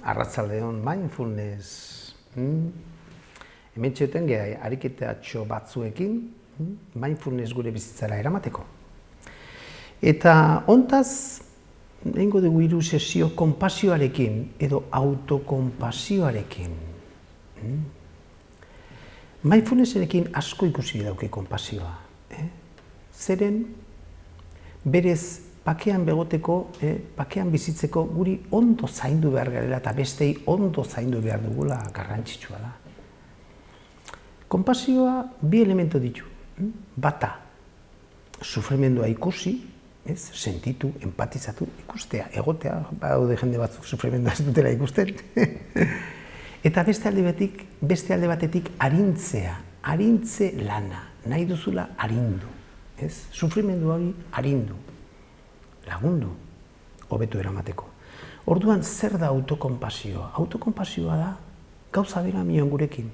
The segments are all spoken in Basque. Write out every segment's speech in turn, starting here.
Arratsaldeon mindfulness. Hemen txoten geha ariketatxo batzuekin mindfulness gure bizitzara eramateko. Eta hontaz, egingo dugu hiru sesio konpasioarekin edo autokonpasioarekin. Mindfulnessarekin asko ikusi dauke konpasioa. Zeren, berez pakean begoteko, pakean bizitzeko guri ondo zaindu behar garela eta bestei ondo zaindu behar dugula garrantzitsua da. Konpasioa bi elementu ditu. Bata, sufrimendua ikusi, sentitu, empatizatu, ikustea, egotea, badaude jende batzuk sufrimendua ez dutela ikusten. Eta beste alde batetik arintzea, arintze lana, nahi duzula arindu. Sufrimendu hori arindu, lagundu, hobeto eramateko. Orduan, zer da autokonpasioa? Autokonpasioa da gauza bera mion gurekin.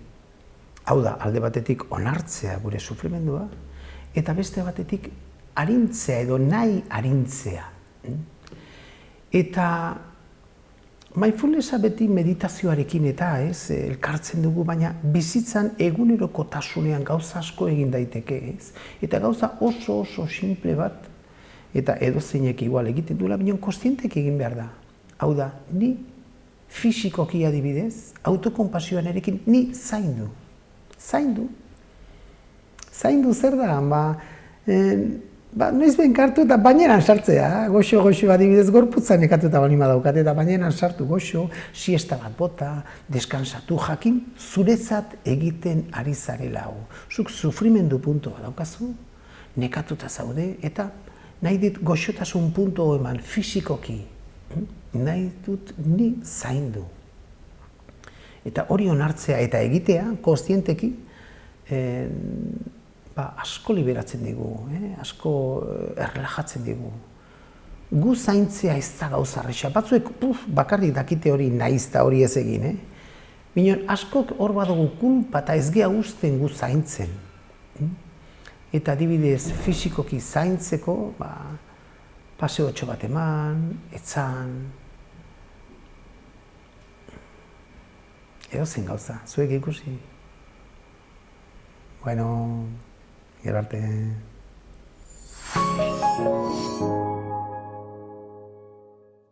Hau da, alde batetik onartzea gure sufrimendua, eta beste batetik arintzea edo nahi arintzea. Eta mindfulnessa beti meditazioarekin eta elkartzen dugu, baina bizitzan egunerokotasunean gauza asko egin daiteke, eta gauza oso simple bat, eta edozeinek igual egiten duela, baina kontzientek egin behar da. Hau da, ni fisikoki adibidez, autokonpasioan erekin ni zaindu. Zaindu zer da, noiz behin kartu eta baineran sartzea, goxo adibidez gorputza nekatuta bali madaukat, eta baineran sartu goxo, siesta bat bota, deskansatu jakin, zuretzat egiten ari zarela hau. Zuk sufrimendu puntua daukazu, nekatuta zaude, eta nahi dit goxotasun puntu eman fisikoki, nahi dut ni zaindu. Eta hori onartzea eta egitea, kontzienteki, asko liberatzen digu, asko errelajatzen digu. Gu zaintzea ez da gauza erresa. Batzuek bakarrik dakite hori nahiz eta hori ez egin. Minon, askok hor badugu kulpa eta ez geha usten gu zaintzen. Eta adibidez fisikoki zaintzeko, paseotxo bat eman, etzan. Edo zen gauza, zuek ikusi. Bueno, gero arte.